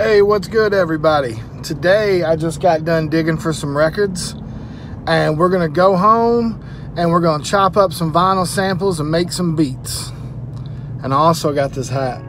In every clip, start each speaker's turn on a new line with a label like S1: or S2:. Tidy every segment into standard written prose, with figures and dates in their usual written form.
S1: Hey, what's good, everybody? Today I just got done digging for some records, and we're gonna go home and we're gonna chop up some vinyl samples and make some beats. And I also got this hat.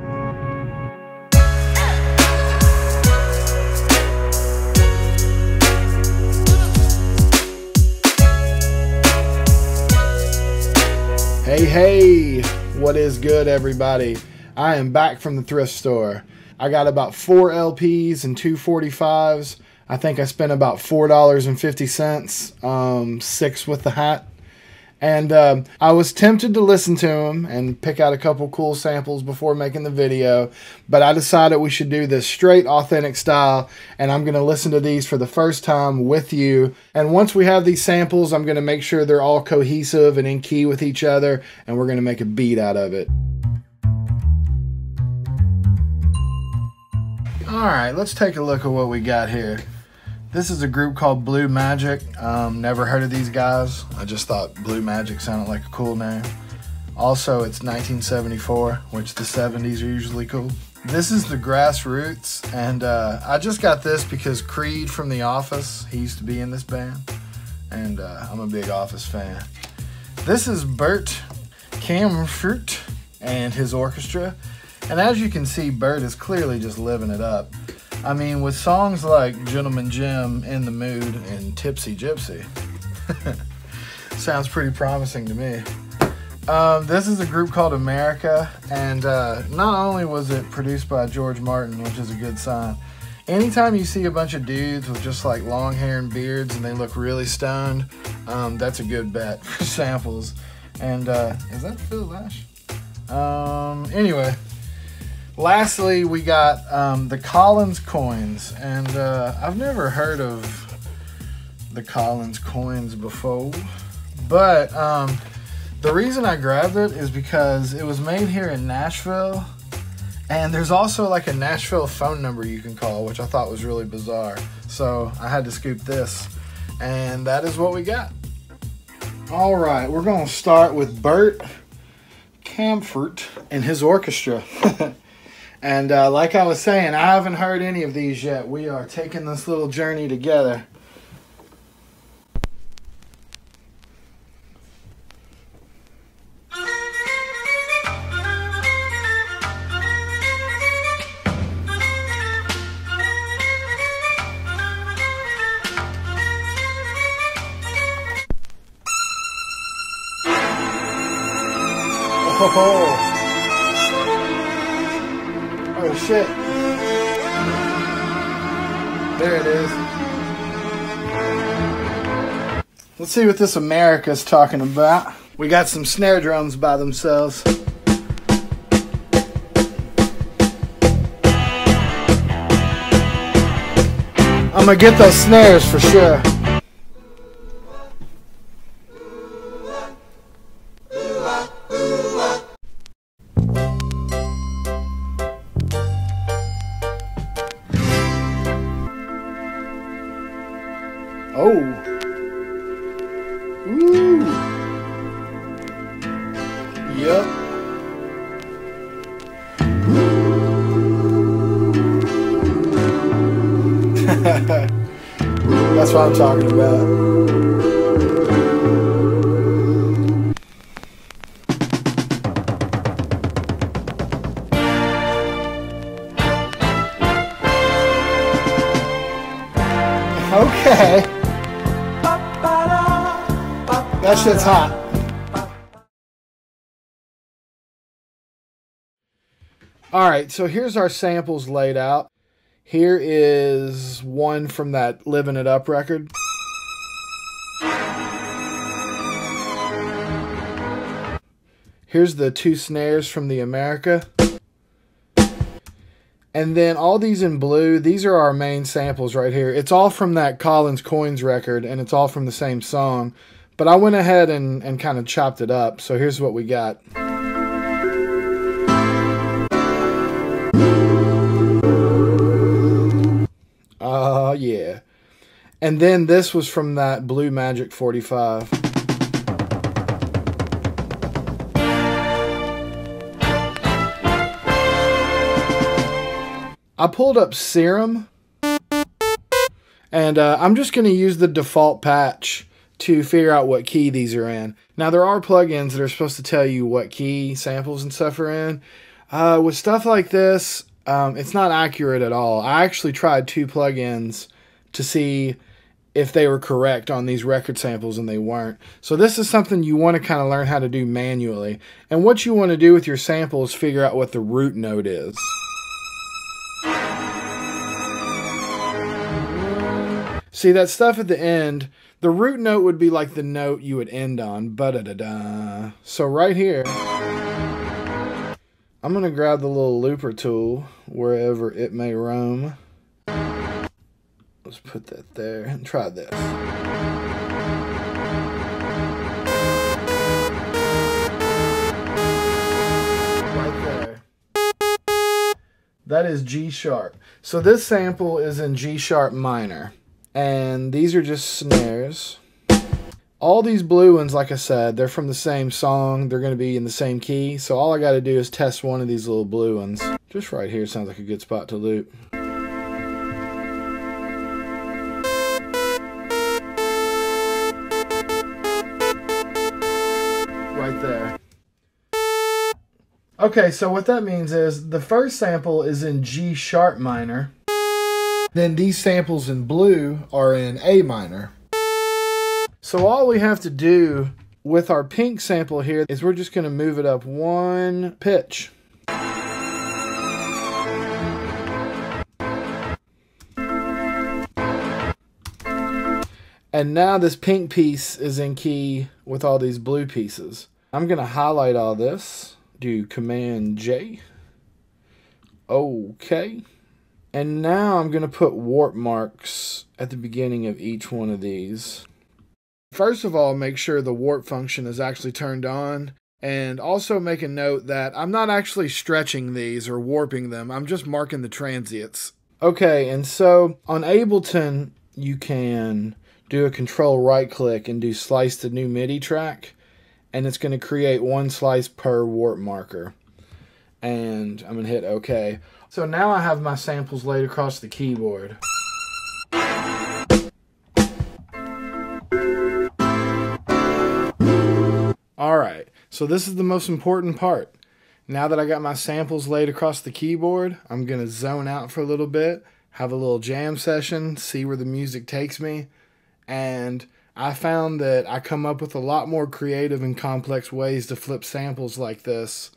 S1: Hey, what is good, everybody? I am back from the thrift store. I got about 4 LPs and 2 45s. I think I spent about $4.50, 6 with the hat. And I was tempted to listen to them and pick out a couple cool samples before making the video, but I decided we should do this straight authentic style, and I'm going to listen to these for the first time with you. And once we have these samples, I'm going to make sure they're all cohesive and in key with each other, and we're going to make a beat out of it. Alright, let's take a look at what we got here. This is a group called Blue Magic. Never heard of these guys. I just thought Blue Magic sounded like a cool name. Also, it's 1974, which the 70s are usually cool. This is the Grassroots, and I just got this because Creed from The Office, he used to be in this band, and I'm a big Office fan. This is Bert Camfert and his orchestra. And as you can see, Bert is clearly just living it up. I mean, with songs like Gentleman Jim, In the Mood, and Tipsy Gypsy. Sounds pretty promising to me. This is a group called America, and not only was it produced by George Martin, which is a good sign. Anytime you see a bunch of dudes with just like long hair and beards and they look really stoned, that's a good bet for samples. And is that Phil Lash? Anyway. Lastly, we got the Collins coins, and I've never heard of the Collins coins before, but the reason I grabbed it is because it was made here in Nashville, and there's also like a Nashville phone number you can call, which I thought was really bizarre, so I had to scoop this, and that is what we got. Alright, we're going to start with Bert Camfert and his orchestra. And like I was saying, I haven't heard any of these yet. We are taking this little journey together. Oh. Oh shit. There it is. Let's see what this America's talking about. We got some snare drums by themselves. I'm gonna get those snares for sure. Oh. Ooh. Yep. That's what I'm talking about. Okay. That shit's hot. Alright, so here's our samples laid out. Here is one from that Living It Up record. Here's the 2 snares from the America. And then all these in blue, these are our main samples right here. It's all from that Collins Coins record, and it's all from the same song. But I went ahead and kind of chopped it up. So here's what we got. Yeah. And then this was from that Blue Magic 45. I pulled up Serum, and I'm just going to use the default patch to figure out what key these are in. Now, there are plugins that are supposed to tell you what key samples and stuff are in. With stuff like this, it's not accurate at all. I actually tried 2 plugins to see if they were correct on these record samples, and they weren't. So this is something you want to kind of learn how to do manually. And what you want to do with your sample is figure out what the root note is. See, that stuff at the end, the root note would be like the note you would end on. Ba-da-da-da. So right here, I'm going to grab the little looper tool wherever it may roam. Let's put that there and try this. Right there. That is G sharp. So this sample is in G sharp minor. And these are just snares. All these blue ones, like I said, they're from the same song. They're going to be in the same key. So all I got to do is test one of these little blue ones. Just right here sounds like a good spot to loop. Right there. Okay, so what that means is the first sample is in G sharp minor. Then these samples in blue are in A minor. So all we have to do with our pink sample here is we're just going to move it up 1 pitch. And now this pink piece is in key with all these blue pieces. I'm going to highlight all this, do Command J. Okay. And now I'm going to put warp marks at the beginning of each one of these. First of all, make sure the warp function is actually turned on. And also make a note that I'm not actually stretching these or warping them. I'm just marking the transients. Okay, and so on Ableton, you can do a control right click and do slice to new MIDI track. And it's going to create 1 slice per warp marker. And I'm going to hit OK. So now I have my samples laid across the keyboard. Alright, so this is the most important part. Now that I got my samples laid across the keyboard, I'm going to zone out for a little bit, have a little jam session, see where the music takes me. And I found that I come up with a lot more creative and complex ways to flip samples like this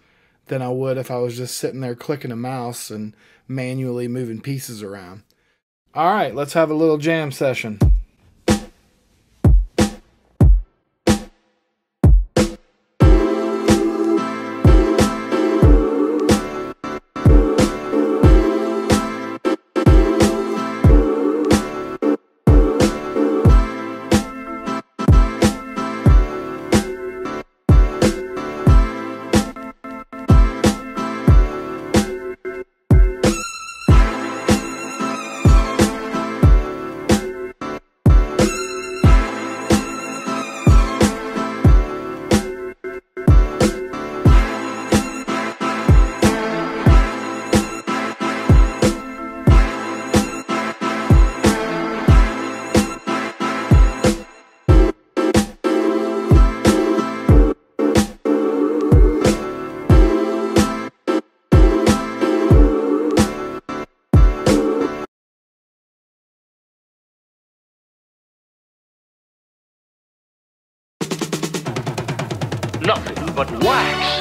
S1: than I would if I was just sitting there clicking a mouse and manually moving pieces around. Alright, let's have a little jam session.
S2: Nothing but wax.